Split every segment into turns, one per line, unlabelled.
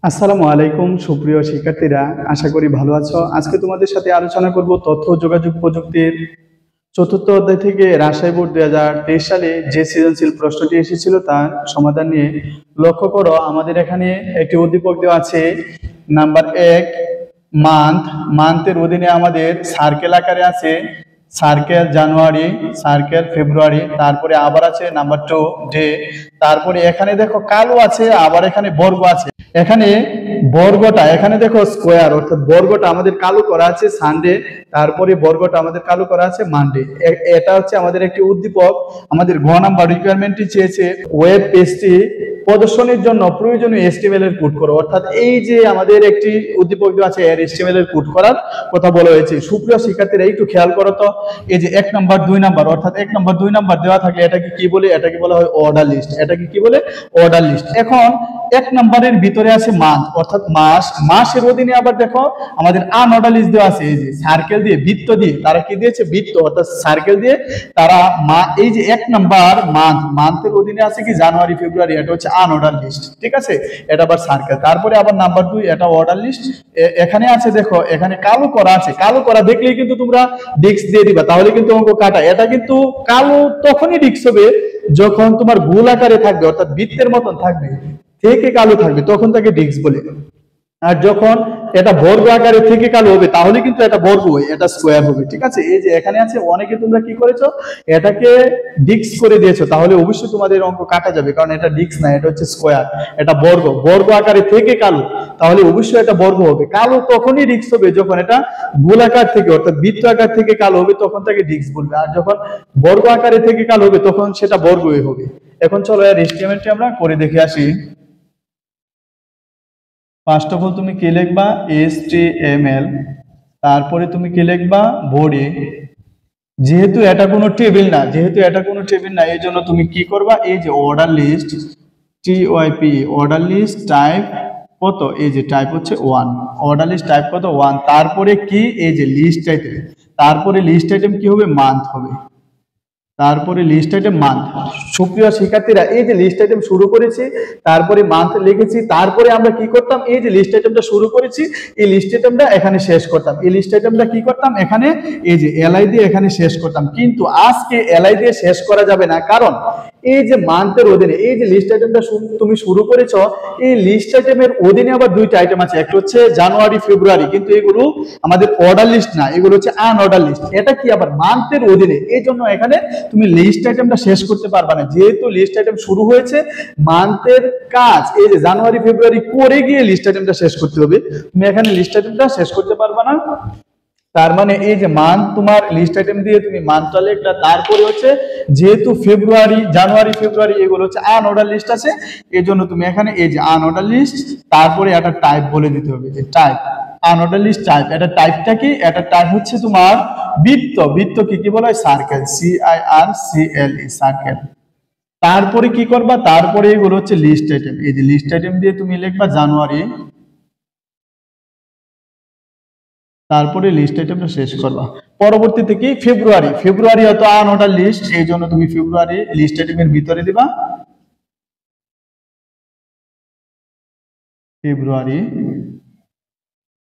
আসসালামু আলাইকুম সুপ্রিয় শিক্ষার্থীরা, আশা করি ভালো আছো। আজকে তোমাদের সাথে আলোচনা করব তথ্য ও যোগাযোগ প্রযুক্তির চতুর্থ অধ্যায় থেকে রাজশাহী বোর্ড 2023 সালে যে সৃজনশীল প্রশ্নটি এসেছিল তার সমাধান নিয়ে। লক্ষ্য করো, আমাদের এখানে একটি উদ্দীপক দেওয়া আছে। নাম্বার 1 মান্থের অধীনে আমাদের সার্কেল আকারে আছে সার্কেল জানুয়ারি, সার্কেল ফেব্রুয়ারি, তারপরে আবার আছে নাম্বার 2 ডে, তারপরে এখানে দেখো কালো আছে, আবার এখানে বর্গ আছে। এখানে বর্গটা এখানে দেখো স্কোয়ার, অর্থাৎ বর্গটা আমাদের কালো করা আছে সানডে, তারপরে বর্গটা আমাদের কালো করা আছে মানডে। এটা হচ্ছে আমাদের একটি উদ্দীপক। আমাদের ঘ নাম্বার রিকোয়ারমেন্টটি চেয়েছে ওয়েব পেজটি প্রদর্শনের জন্য প্রয়োজনীয় HTML এর কোড করো। অর্থাৎ এই যে আমাদের একটি উদ্দীপক দেওয়া আছে, এর HTML এর কোড করার কথা বলা হয়েছে। সুপ্রিয় শিক্ষার্থীরা একটু খেয়াল করো তো, এই যে 1 নাম্বার 2 নাম্বার, অর্থাৎ 1 নাম্বার 2 নাম্বার দেওয়া থাকলে এটাকে কি বলে? এটাকে বলা হয় অর্ডার লিস্ট। এটাকে কি বলে? Order list. এখন 1 নাম্বারের ভিতরে আছে মান্থ, অর্থাৎ মাস। মাসের অধীনে আবার দেখো আমাদের আনঅর্ডার লিস্ট দেওয়া আছে। এই যে সার্কেল দিয়ে, বৃত্ত দিয়ে, তারা কি দিয়েছে? বৃত্ত, অর্থাৎ সার্কেল দিয়ে তারা এই যে 1 নাম্বার মান্থের অধীনে আছে কি জানুয়ারি ফেব্রুয়ারি, এটা হচ্ছে আনঅর্ডার লিস্ট। ঠিক আছে, এটা আবার সার্কেল। তারপরে আবার নাম্বার 2, এটা অর্ডার লিস্ট। এখানে আছে দেখো, এখানে কালো করা আছে। কালো করা দেখলেই কিন্তু তোমরা ডিস্ক দিয়ে দিবা, তাহলে কিন্তু অঙ্ক কাটা। এটা কিন্তু কালো তখনই ডিস্ক হবে যখন তোমার গোল আকারে থাকবে, অর্থাৎ বৃত্তের মতন থাকবে, থেকে কালো থাকবে, তখন তাকে ডিস্ক বলে। আর যখন এটা বর্গ আকারে থেকে কালো হবে, তাহলে কিন্তু এটা বর্গ হয়, এটা স্কোয়ার হবে। ঠিক আছে, এই যে এখানে আছে, অনেকে তোমরা কি করেছো? এটাকে ডিস্ক করে দিয়েছো, তাহলে অবশ্যই তোমাদের অঙ্ক কাটা যাবে, কারণ এটা ডিস্ক না, এটা হচ্ছে স্কোয়ার। এটা বর্গ, বর্গ আকারে থেকে কালো, তাহলে অবশ্যই এটা বর্গ হবে। কালো তখনই ডিস্ক হবে যখন এটা গোলাকার থেকে, অর্থাৎ বৃত্ত আকার থেকে কালো হবে, তখন তাকে ডিস্ক বলবে। আর যখন বর্গ আকারে থেকে কালো হবে, তখন সেটা বর্গই হবে। এখন চলো এর HTML-টি আমরা করে দেখে আসি। ফার্স্ট অফ অল তুমি কি লিখবা? HTML, তারপরে তুমি কি লিখবা? বডি। যেহেতু এটা কোনো টেবিল না, এই জন্য তুমি কি করবা? এই যে order list, TYP, order list type কত? এই যে টাইপ হচ্ছে 1, অর্ডার লিস্ট টাইপ কত? 1। তারপরে কি? এই যে লিস্ট আইটেম, তারপরে লিস্ট আইটেম কি হবে? মান্থ হবে। তারপরে লিস্ট আইটেম মান্থ। সুপ্রিয় শিক্ষার্থীরা, এই যে লিস্ট আইটেম শুরু করেছি, তারপরে মান্থ লিখেছি, তারপরে আমরা কি করতাম? এই যে লিস্ট আইটেমটা শুরু করেছি, এই লিস্ট আইটেমটা এখানে শেষ করতাম। এই লিস্ট আইটেমটা কি করতাম? এখানে এই যে LI দিয়ে এখানে শেষ করতাম। কিন্তু আজকে LI দিয়ে শেষ করা যাবে না, কারণ এই যে মান্থের অধীনে এই যে লিস্ট আইটেমটা তুমি শুরু করেছো, এই লিস্ট আইটেমের অধীনে আবার দুইটা আইটেম আছে, একটা হচ্ছে জানুয়ারি ফেব্রুয়ারি, কিন্তু এগুলো আমাদের অর্ডার লিস্ট না, এগুলো হচ্ছে আনঅর্ডার লিস্ট। এটা কি আবার মান্থের অধীনে, এই জন্য এখানে তুমি লিস্ট আইটেমটা শেষ করতে পারবে না। যেহেতু লিস্ট আইটেম শুরু হয়েছে, মান্থের কাজ এই যে জানুয়ারি ফেব্রুয়ারি করে গিয়ে লিস্ট আইটেমটা শেষ করতে হবে, তুমি এখানে লিস্ট আইটেমটা শেষ করতে পারবে না। তার মানে এই যে মান্থ, তোমার লিস্ট আইটেম দিয়ে তুমি মান্থটা লিখলা, তারপরে হচ্ছে যেহেতু ফেব্রুয়ারি, জানুয়ারি, ফেব্রুয়ারি এগুলো হচ্ছে আনঅর্ডার লিস্ট আছে, এই জন্য তুমি এখানে এই যে আনঅর্ডার লিস্ট, তারপরে একটা টাইপ বলে দিতে হবে, যে টাইপ, আনঅর্ডার লিস্ট টাইপ। এটা টাইপটা কি? এটা টাইপ হচ্ছে তোমার বৃত্ত। বৃত্ত কি বলা হয়? Circle, CIRCLE, circle. তারপরে কি করবা? তারপরে এগুলো হচ্ছে লিস্ট আইটেম। এই যে লিস্ট আইটেম দিয়ে তুমি লিখবা জানুয়ারি, তারপরে লিস্ট আইটেমটা শেষ করবা। পরবর্তীতে কি? ফেব্রুয়ারি। ফেব্রুয়ারি হয়তো আনঅর্ডার লিস্ট, এই জন্য তুমি ফেব্রুয়ারি লিস্ট আইটেমের ভিতরে দিবা ফেব্রুয়ারি,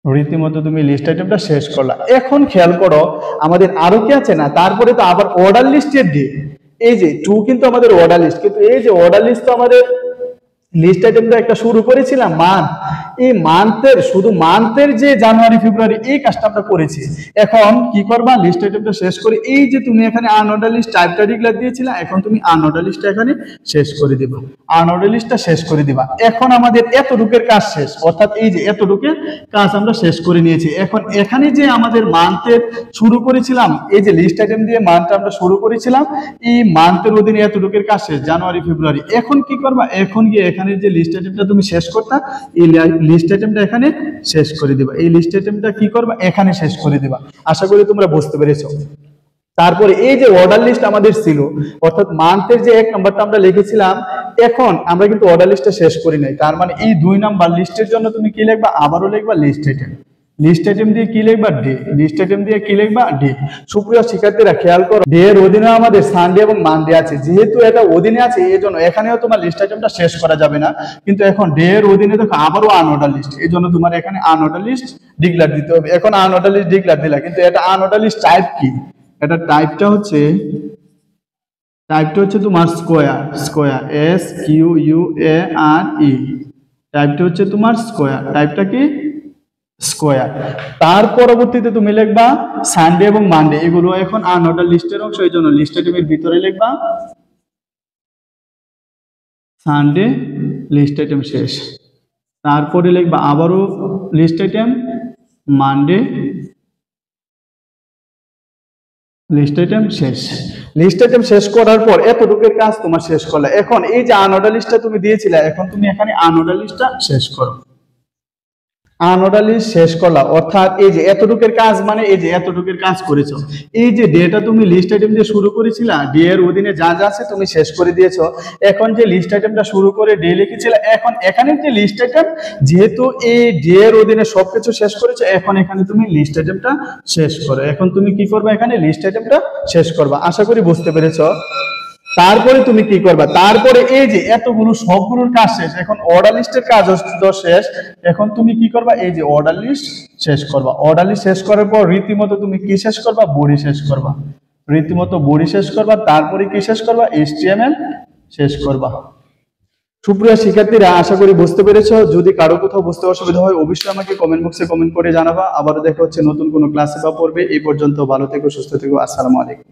রীতিমতো তুমি লিস্ট আইটেমটা শেষ করলা। এখন খেয়াল করো, আমাদের আরো কি আছে না? তারপরে তো আবার অর্ডার লিস্টের ডে। এই যে 2 কিন্তু আমাদের অর্ডার লিস্ট, কিন্তু এই যে অর্ডার লিস্ট তো আমাদের লিস্ট আইটেমটা একটা শুরু করেছিলাম মান্থ, এই মান্থের শুধু মান্থের যে জানুয়ারি ফেব্রুয়ারি এই কাজটা আমরা করেছি। এখন কি করবা? লিস্ট আইটেমটা শেষ করে এই যে তুমি এখানে আনঅর্ডার লিস্ট টাইপটা ডিক্লেয়ার দিয়েছিলে, এখন তুমি আনঅর্ডার লিস্টটা এখানে শেষ করে দিবা, আনঅর্ডার লিস্টটা শেষ করে দিবা। এখন আমাদের এতটুকের কাজ শেষ, অর্থাৎ এই যে এতটুকের কাজ আমরা শেষ করে নিয়েছি। এখন এখানে যে আমাদের মান্থের শুরু করেছিলাম, এই যে লিস্ট আইটেম দিয়ে মান্থটা আমরা শুরু করেছিলাম, এই মান্থের অধীনে এতটুকের কাজ শেষ, জানুয়ারি ফেব্রুয়ারি। এখন কি করবা? এখন গিয়ে এখানে যে লিস্ট আইটেমটা তুমি শেষ করতা, এই লিস্ট আইটেমটা এখানে শেষ করে দিবা। এই লিস্ট আইটেমটা কি করবা? এখানে শেষ করে দিবা। আশা করি তোমরা বুঝতে পেরেছো। তারপরে এই যে অর্ডার লিস্ট আমাদের ছিল, অর্থাৎ মান্থের যে 1 নাম্বারটা আমরা লিখেছিলাম, এখন আমরা কিন্তু অর্ডার লিস্টটা শেষ করি নাই। তার মানে এই 2 নাম্বার লিস্টের জন্য তুমি কি লিখবা? আবারও লিখবা লিস্ট আইটেম। লিস্ট আইটেম দিয়ে কি লিখবা ডে, লিস্ট আইটেম দিয়ে কি লিখবা ডে। সুপ্রিয় শিক্ষার্থীরা খেয়াল করো, ডে এর অধীনে আমাদের সানডে এবং মানডে আছে, যেহেতু এটা অধীনে আছে এই জন্য এখানেও তোমার লিস্ট আইটেমটা শেষ করা যাবে না। কিন্তু এখন ডে এর অধীনে দেখো আবারও আনঅর্ডার লিস্ট, এই জন্য তোমার এখানে আনঅর্ডার লিস্ট ডিক্লেয়ার দিতে হবে। এখন আনঅর্ডার লিস্ট ডিক্লেয়ার দিলা, কিন্তু এটা আনঅর্ডার লিস্ট টাইপ কি, এটা টাইপটা হচ্ছে তোমার স্কোয়ার, স্কোয়ার SQUARE, টাইপটা হচ্ছে তোমার স্কোয়ার, টাইপটা কি স্কোয়ার। তার পরবর্তীতে তুমি লিখবা সানডে এবং মানডে, এগুলো এখন আনঅর্ডার লিস্টের অংশ, এই জন্য লিস্ট আইটেমের ভিতরে লিখবা সানডে, লিস্ট আইটেম শেষ। তারপরে লিখবা আবারও list item Monday, list item শেষ। লিস্ট আইটেম শেষ করার পর এতটুকুর কাজ তোমার শেষ করলে। এখন এই যে আনঅর্ডার লিস্টটা তুমি দিয়েছিলে, এখন তুমি এখানে আনঅর্ডার লিস্টটা শেষ করো। আনঅর্ডার লিস্ট শেষ করলা, অর্থাৎ এই যে এতটুকুর কাজ, মানে এই যে এতটুকুর কাজ করেছো। এই যে ডেটা তুমি লিস্ট আইটেম দিয়ে শুরু করেছিলা, ডে এর অধীনে যা যা আছে তুমি শেষ করে দিয়েছো। এখন যে লিস্ট আইটেমটা শুরু করে ডে লিখেছিলে, এখন এখানে যে লিস্ট আইটেম, যেহেতু এই ডে এর অধীনে সবকিছু শেষ করেছো, এখন এখানে তুমি লিস্ট আইটেমটা শেষ করো। এখন তুমি কি করবে, এখানে লিস্ট আইটেমটা শেষ করবা। আশা করি বুঝতে পেরেছো। তারপরে তুমি কি করবা, তারপরে এই যে এতগুলো সবগুলোর কাজ শেষ, এখন অর্ডার লিস্টের কাজ শেষ। এখন তুমি কি করবা, এই যে অর্ডার লিস্ট শেষ করবা। অর্ডার লিস্ট শেষ করার পর রীতিমতো তুমি কি শেষ করবা, বডি শেষ করবা, রীতিমতো বডি শেষ করবা। তারপরে কি শেষ করবা, HTML শেষ করবা। সুপ্রিয় শিক্ষার্থীরা, আশা করি বুঝতে পেরেছো। যদি কারো কোথাও বুঝতে অসুবিধা হয় অবশ্যই আমাকে কমেন্ট বক্সে কমেন্ট করে জানাবা। আবারও দেখা হচ্ছে নতুন কোনো ক্লাসে বা পড়বে। এই পর্যন্ত ভালো থেকো, সুস্থ থেকো। আসসালামু আলাইকুম।